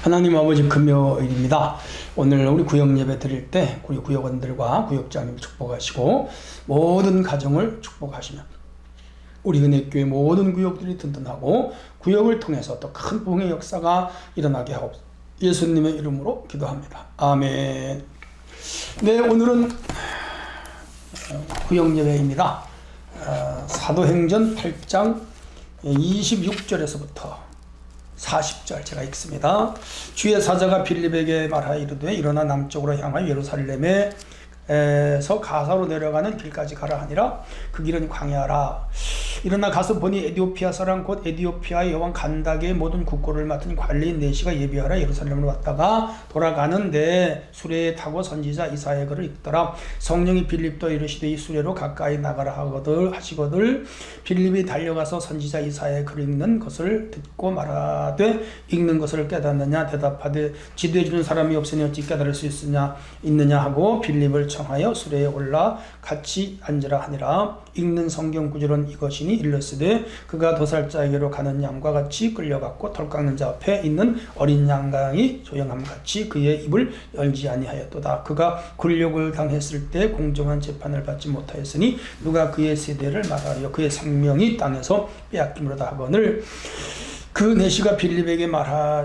하나님 아버지 금요일입니다. 오늘 우리 구역 예배 드릴 때 우리 구역원들과 구역장님 축복하시고 모든 가정을 축복하시며 우리 은혜교회 모든 구역들이 든든하고 구역을 통해서 또 큰 부흥의 역사가 일어나게 하옵소서. 예수님의 이름으로 기도합니다. 아멘. 네, 오늘은 구역 예배입니다. 사도행전 8장 26절에서부터 40절 제가 읽습니다. 주의 사자가 빌립에게 말하여 이르되 일어나 남쪽으로 향하여 예루살렘에서 가사로 내려가는 길까지 가라 하니라. 그 길은 광야라. 일어나 가서 보니 에디오피아 사람 곧 에디오피아의 여왕 간닥의 모든 국고를 맡은 관리인 네시가 예비하라 예루살렘으로 왔다가 돌아가는데 수레에 타고 선지자 이사야의 글을 읽더라. 성령이 빌립도 이르시되 이 수레로 가까이 나가라 하시거늘 빌립이 달려가서 선지자 이사야의 글을 읽는 것을 듣고 말하되 읽는 것을 깨닫느냐 대답하되 지도해 주는 사람이 없으니 어찌 깨달을 수 있느냐 하고 빌립을 청하여 수레에 올라 같이 앉으라 하니라. 읽는 성경 구절은 이것이니 일렀으되 그가 도살자에게로 가는 양과 같이 끌려갔고 털 깎는 자 앞에 있는 어린 양강이 조용함같이 그의 입을 열지 아니하였도다. 그가 굴욕을 당했을 때 공정한 재판을 받지 못하였으니 누가 그의 세대를 말하여 그의 생명이 땅에서 빼앗김으로다 하거늘 그 네시가 빌립에게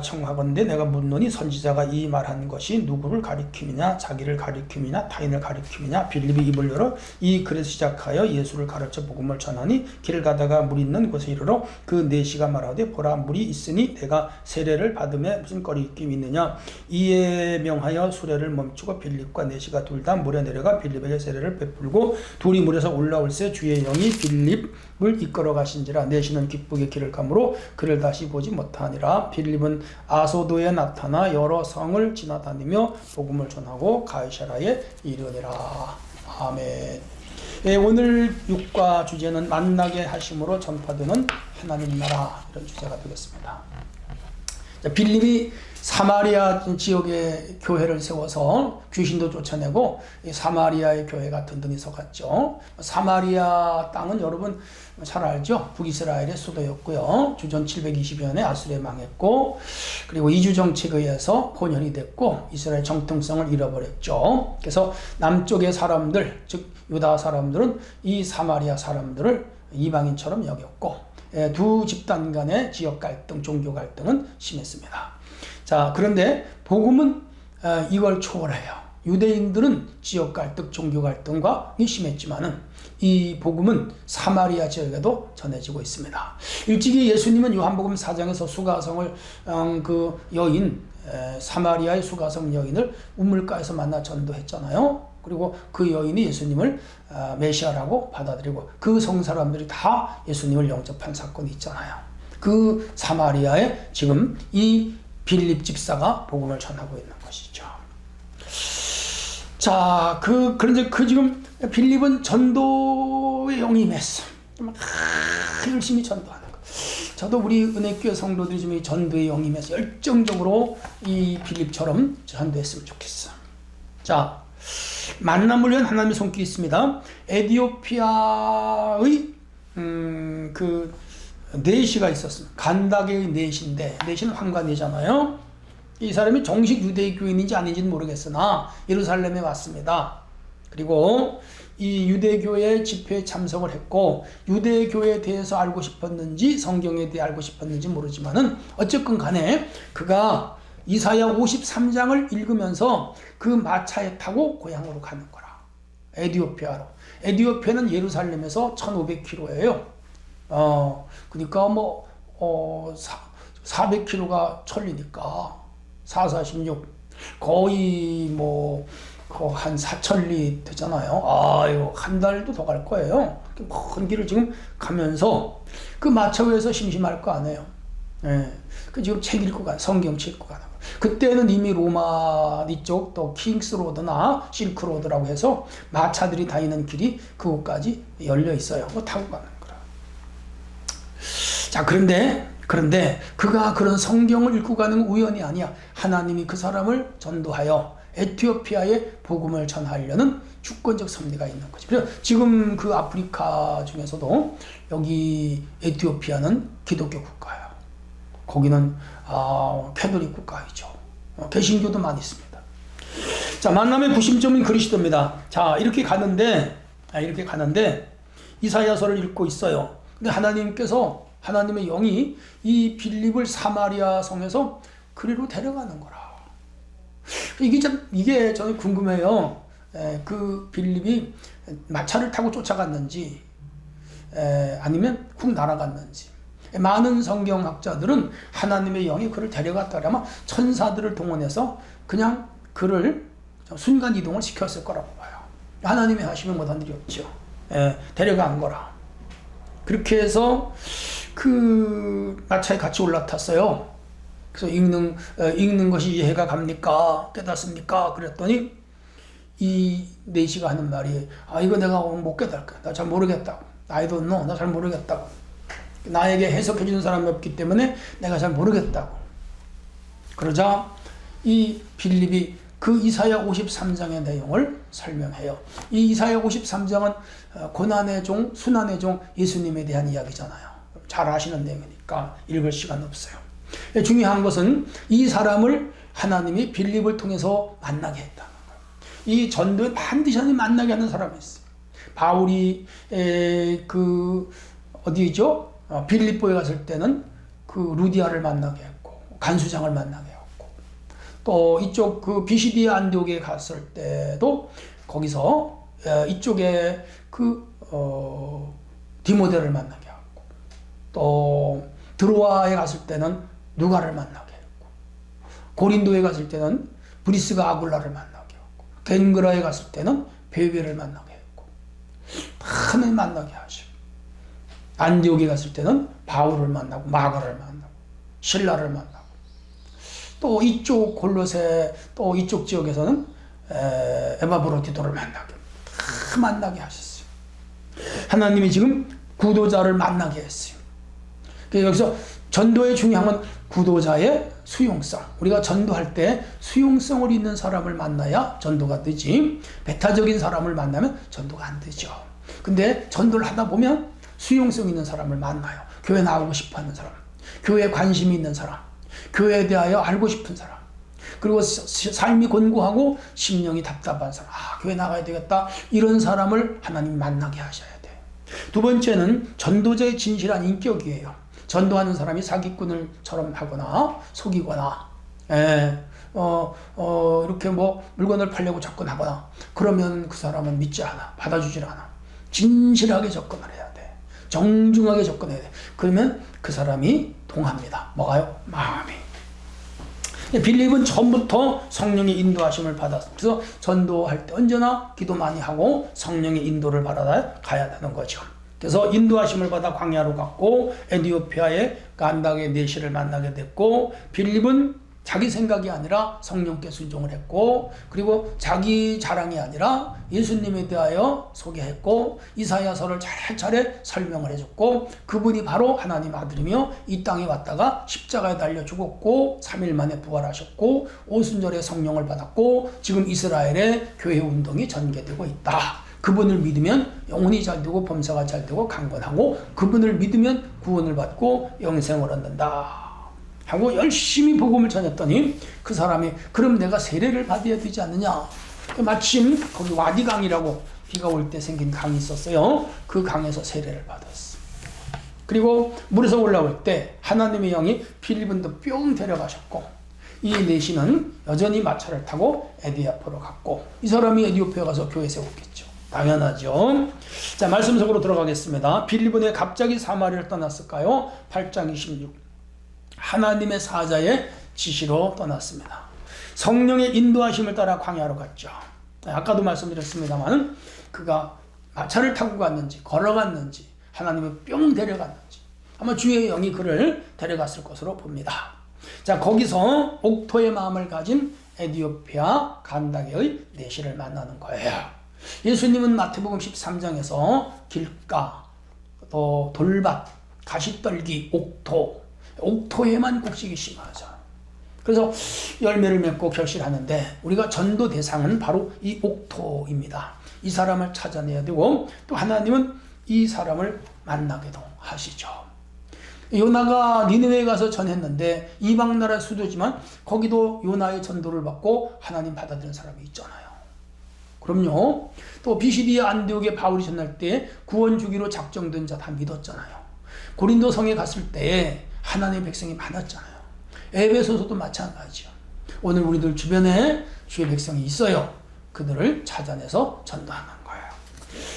청하건대 내가 묻노니 선지자가 이 말한 것이 누구를 가리킴이냐 자기를 가리킴이냐 타인을 가리킴이냐. 빌립이 입을 열어 이 글에서 시작하여 예수를 가르쳐 복음을 전하니 길을 가다가 물 있는 곳에 이르러 그 네시가 말하되 보라 물이 있으니 내가 세례를 받음에 무슨 거리낌이 있느냐. 이에 명하여 수레를 멈추고 빌립과 네시가 둘 다 물에 내려가 빌립에게 세례를 베풀고 둘이 물에서 올라올새 주의 영이 빌립을 이끌어 가신지라. 네시는 기쁘게 길을 가므로 그를 다시 보지 못하니라. 빌립은 아소도에 나타나 여러 성을 지나다니며 복음을 전하고 가이사라에 이르니라. 아멘. 예, 오늘 육과 주제는 만나게 하심으로 전파되는 하나님 나라, 이런 주제가 되겠습니다. 자, 빌립이 사마리아 지역에 교회를 세워서 귀신도 쫓아내고 사마리아의 교회가 든든히 서갔죠. 사마리아 땅은 여러분 잘 알죠. 북이스라엘의 수도였고요. 주전 720여 년에 아수르에 망했고 그리고 이주 정책에 의해서 혼연이 됐고 이스라엘 정통성을 잃어버렸죠. 그래서 남쪽의 사람들, 즉 유다 사람들은 이 사마리아 사람들을 이방인처럼 여겼고 두 집단 간의 지역 갈등, 종교 갈등은 심했습니다. 자, 그런데 복음은 이걸 초월해요. 유대인들은 지역 갈등, 종교 갈등과 심했지만은 이 복음은 사마리아 지역에도 전해지고 있습니다. 일찍이 예수님은 요한복음 4장에서 수가성을 그 여인 사마리아의 수가성 여인을 우물가에서 만나 전도했잖아요. 그리고 그 여인이 예수님을 메시아라고 받아들이고 그 성 사람들이 다 예수님을 영접한 사건이 있잖아요. 그 사마리아에 지금 이 빌립 집사가 복음을 전하고 있는 것이죠. 자, 그런데 지금 빌립은 전도에 영임했어. 열심히 전도하는 거. 저도 우리 은혜교회 성도들이 좀 전도에 영임해서 열정적으로 이 빌립처럼 전도했으면 좋겠어. 자, 만남을 위한 하나님의 손길이 있습니다. 에디오피아의 그 네시가 있었습니다. 간닥의 네시인데 네시는 황관이잖아요. 이 사람이 정식 유대교인인지 아닌지는 모르겠으나 예루살렘에 왔습니다. 그리고 이 유대교회 집회에 참석을 했고 유대교회에 대해서 알고 싶었는지 성경에 대해 알고 싶었는지 모르지만은 어쨌건 간에 그가 이사야 53장을 읽으면서 그 마차에 타고 고향으로 가는 거라. 에디오피아로. 에디오피아는 예루살렘에서 1500km예요. 그러니까 400km가 천리니까 446 거의 한 4천리 되잖아요. 아유, 한 달도 더 갈 거예요. 먼 길을 지금 가면서 그 마차 위에서 심심할 거 아니에요. 예. 그 지금 책 읽고 성경 책 읽고 가는 거. 그때는 이미 로마 이쪽 또 킹스로드나 실크로드라고 해서 마차들이 다니는 길이 그곳까지 열려 있어요. 그거 타고 가는 거라. 자, 그런데 그가 그런 성경을 읽고 가는 우연이 아니야. 하나님이 그 사람을 전도하여 에티오피아에 복음을 전하려는 주권적 섭리가 있는 거죠. 그래서 지금 그 아프리카 중에서도 여기 에티오피아는 기독교 국가예요. 거기는 캐톨릭 국가이죠. 개신교도 많이 있습니다. 자, 만남의 구심점은 그리스도입니다. 자, 이렇게 가는데 이사야서를 읽고 있어요. 근데 하나님께서, 하나님의 영이 이 빌립을 사마리아 성에서 그리로 데려가는 거라. 이게 저는 궁금해요. 그 빌립이 마차를 타고 쫓아갔는지, 아니면 훅 날아갔는지. 많은 성경학자들은 하나님의 영이 그를 데려갔다라면 천사들을 동원해서 그냥 그를 순간 이동을 시켰을 거라고 봐요. 하나님이 하시면 못한 일이 없죠. 데려간 거라. 그렇게 해서 그 마차에 같이 올라탔어요. 그래서 읽는 것이 이해가 갑니까? 깨닫습니까? 그랬더니 이 내시가 하는 말이, 이거 내가 못 깨달까? 나 잘 모르겠다고. I don't know. 나 잘 모르겠다고. 나에게 해석해 주는 사람이 없기 때문에 내가 잘 모르겠다고. 그러자 이 빌립이 그 이사야 53장의 내용을 설명해요. 이 이사야 53장은 고난의 종, 순환의 종 예수님에 대한 이야기잖아요. 잘 아시는 내용이니까 읽을 시간 없어요. 중요한 것은 이 사람을 하나님이 빌립을 통해서 만나게 했다는 거예요. 이 전도에 반드시 하나님 만나게 하는 사람이 있어요. 바울이 어디죠? 빌립보에 갔을 때는 그 루디아를 만나게 했고, 간수장을 만나게 했고, 또 이쪽 그 비시디아 안디옥에 갔을 때도 거기서 이쪽에 디모데를 만나게 했고, 또 드로아에 갔을 때는 누가를 만나게 했고, 고린도에 갔을 때는 브리스가 아굴라를 만나게 했고, 겐그라에 갔을 때는 베베를 만나게 했고, 다 만나게 하시고, 안디옥에 갔을 때는 바울을 만나고, 마가를 만나고, 신라를 만나고, 또 이쪽 골로새, 또 이쪽 지역에서는 에바브로티도를 만나게, 다 만나게 하셨어요. 하나님이 지금 구도자를 만나게 했어요. 여기서 전도의 중요한 건 구도자의 수용성. 우리가 전도할 때 수용성을 있는 사람을 만나야 전도가 되지, 배타적인 사람을 만나면 전도가 안 되죠. 근데 전도를 하다 보면 수용성 있는 사람을 만나요. 교회 나오고 싶어 하는 사람, 교회에 관심이 있는 사람, 교회에 대하여 알고 싶은 사람, 그리고 삶이 곤고하고 심령이 답답한 사람, 교회 나가야 되겠다, 이런 사람을 하나님 만나게 하셔야 돼요. 두 번째는 전도자의 진실한 인격이에요. 전도하는 사람이 사기꾼을처럼 하거나 속이거나 이렇게 물건을 팔려고 접근하거나 그러면 그 사람은 믿지 않아, 받아주질 않아. 진실하게 접근을 해야 돼. 정중하게 접근해야 돼. 그러면 그 사람이 동합니다. 뭐가요? 마음이. 빌립은 처음부터 성령의 인도하심을 받았어요. 그래서 전도할 때 언제나 기도 많이 하고 성령의 인도를 받아 가야 되는 거죠. 그래서 인도하심을 받아 광야로 갔고, 에디오피아의 간닥의 내시를 만나게 됐고, 빌립은 자기 생각이 아니라 성령께 순종을 했고, 그리고 자기 자랑이 아니라 예수님에 대하여 소개했고, 이사야서를 차례차례 설명을 해줬고, 그분이 바로 하나님 아들이며 이 땅에 왔다가 십자가에 달려 죽었고 3일 만에 부활하셨고 오순절에 성령을 받았고 지금 이스라엘의 교회 운동이 전개되고 있다. 그분을 믿으면 영혼이 잘 되고 범사가 잘 되고 강건하고, 그분을 믿으면 구원을 받고 영생을 얻는다 하고 열심히 복음을 전했더니 그 사람이, 그럼 내가 세례를 받아야 되지 않느냐. 마침 거기 와디강이라고 비가 올 때 생긴 강이 있었어요. 그 강에서 세례를 받았어. 그리고 물에서 올라올 때 하나님의 영이 빌립은도 뿅 데려가셨고, 이 내시는 여전히 마차를 타고 에디아포로 갔고, 이 사람이 에디오피아 가서 교회 세웠겠죠. 당연하죠. 자, 말씀 속으로 들어가겠습니다. 빌립은 왜 갑자기 사마리아를 떠났을까요? 8장 26. 하나님의 사자의 지시로 떠났습니다. 성령의 인도하심을 따라 광야로 갔죠. 아까도 말씀드렸습니다만 그가 마차를 타고 갔는지 걸어갔는지 하나님이 뿅 데려갔는지 아마 주의 영이 그를 데려갔을 것으로 봅니다. 자, 거기서 옥토의 마음을 가진 에디오피아 간닥의 내시를 만나는 거예요. 예수님은 마태복음 13장에서 길가, 또 돌밭, 가시떨기, 옥토에만 곡식이 심하죠. 그래서 열매를 맺고 결실하는데 우리가 전도 대상은 바로 이 옥토입니다. 이 사람을 찾아내야 되고 또 하나님은 이 사람을 만나게도 하시죠. 요나가 니느웨에 가서 전했는데 이방 나라 수도지만 거기도 요나의 전도를 받고 하나님 받아들인 사람이 있잖아요. 그럼요. 또 비시디아 안디옥에 바울이 전할 때 구원 주기로 작정된 자 다 믿었잖아요. 고린도 성에 갔을 때 하나님의 백성이 많았잖아요. 에베소서도 마찬가지죠. 오늘 우리들 주변에 주의 백성이 있어요. 그들을 찾아내서 전도하는 거예요.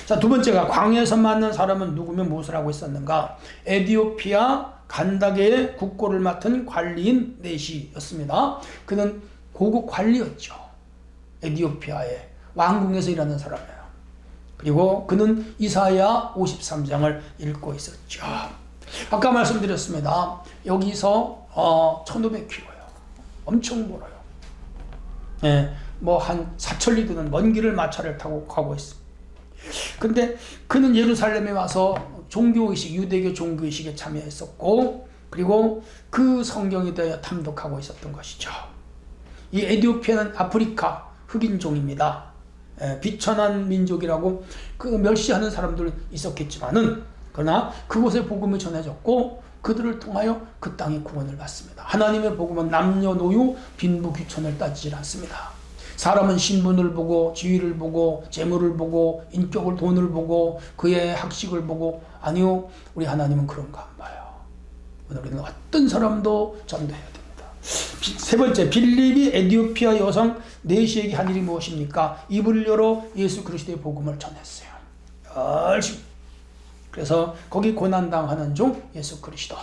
자, 두 번째가 광야에서 만난 사람은 누구며 무엇을 하고 있었는가? 에디오피아 간다게의 국고를 맡은 관리인 넷이었습니다. 그는 고급 관리였죠. 에디오피아의 왕궁에서 일하는 사람이에요. 그리고 그는 이사야 53장을 읽고 있었죠. 아까 말씀드렸습니다. 여기서 1500km예요. 엄청 멀어요. 예, 뭐 한 4천리 드는 먼 길을 마차를 타고 가고 있습니다. 근데 그는 예루살렘에 와서 종교의식, 유대교 종교의식에 참여했었고, 그리고 그 성경에 대하여 탐독하고 있었던 것이죠. 이 에디오피아는 아프리카 흑인종입니다. 비천한 민족이라고 그 멸시하는 사람들 있었겠지만은, 그러나 그곳에 복음이 전해졌고 그들을 통하여 그 땅의 구원을 받습니다. 하나님의 복음은 남녀노유 빈부귀천을 따지질 않습니다. 사람은 신분을 보고 지위를 보고 재물을 보고 인격을 돈을 보고 그의 학식을 보고, 아니요, 우리 하나님은 그런 거 안 봐요. 오늘 우리는 어떤 사람도 전도해야 됩니다. 세 번째, 빌립이 에디오피아 여성 넷이에게 한 일이 무엇입니까? 입을 열어 예수 그리스도의 복음을 전했어요. 열심히. 그래서 거기 고난당하는 중 예수 그리스도,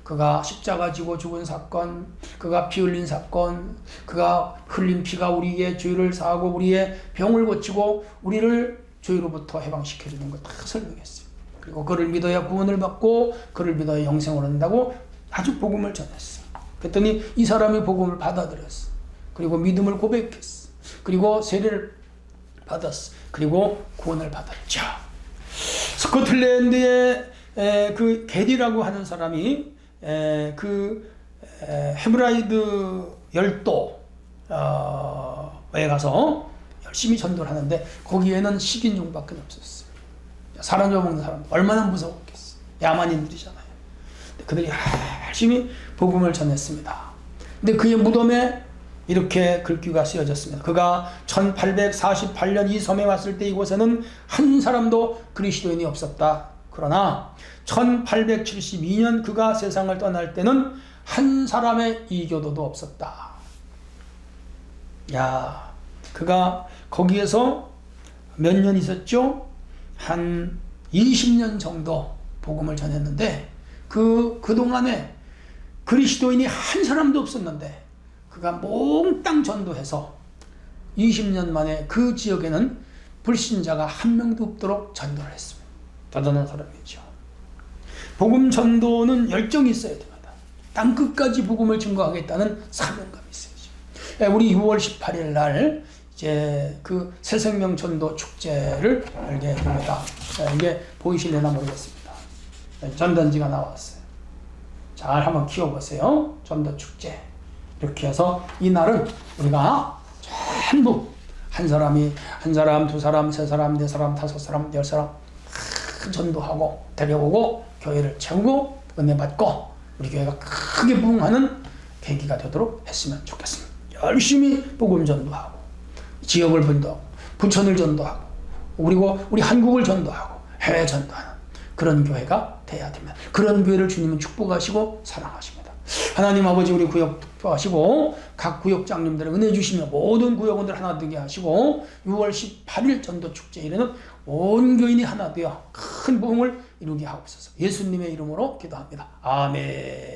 그가 십자가 지고 죽은 사건, 그가 피 흘린 사건, 그가 흘린 피가 우리의 죄를 사하고 우리의 병을 고치고 우리를 죄로부터 해방시켜주는 걸 다 설명했어요. 그리고 그를 믿어야 구원을 받고 그를 믿어야 영생을 얻는다고 아주 복음을 전했어요. 그랬더니 이 사람이 복음을 받아들였어. 그리고 믿음을 고백했어. 그리고 세례를 받았어. 그리고 구원을 받았죠. 스코틀랜드의 그 게디라고 하는 사람이 그 헤브라이드 열도에 가서 열심히 전도를 하는데 거기에는 식인종밖에 없었어요. 사람 잡아먹는 사람 얼마나 무서웠겠어. 야만인들이잖아요. 그들이 열심히 복음을 전했습니다. 근데 그의 무덤에 이렇게 글귀가 쓰여졌습니다. 그가 1848년 이 섬에 왔을 때 이곳에는 한 사람도 그리스도인이 없었다. 그러나 1872년 그가 세상을 떠날 때는 한 사람의 이교도도 없었다. 야, 그가 거기에서 몇 년 있었죠? 한 20년 정도 복음을 전했는데 그동안에 그리스도인이 한 사람도 없었는데 그가 몽땅 전도해서 20년 만에 그 지역에는 불신자가 한 명도 없도록 전도를 했습니다. 대단한 사람이죠. 복음 전도는 열정이 있어야 됩니다. 땅끝까지 복음을 증거하겠다는 사명감이 있어야죠. 우리 6월 18일 날 이제 그 새생명 전도 축제를 열게 됩니다. 이게 보이실려나 모르겠습니다. 전단지가 나왔어요. 잘 한번 키워보세요. 전도 축제. 이렇게 해서 이날은 우리가 전부 한 사람이 한 사람, 두 사람, 세 사람, 네 사람, 다섯 사람, 열 사람 전도하고 데려오고 교회를 채우고 은혜 받고 우리 교회가 크게 부흥하는 계기가 되도록 했으면 좋겠습니다. 열심히 복음 전도하고 지역을 전도하고 부천을 전도하고 그리고 우리 한국을 전도하고 해외 전도하는 그런 교회가 돼야 됩니다. 그런 교회를 주님은 축복하시고 사랑하십니다. 하나님 아버지, 우리 구역 축복하시고 각 구역장님들의 은혜 주시며 모든 구역원들 하나 되게 하시고 6월 18일 전도 축제일에는 온 교인이 하나 되어 큰 부흥을 이루게 하옵소서. 예수님의 이름으로 기도합니다. 아멘.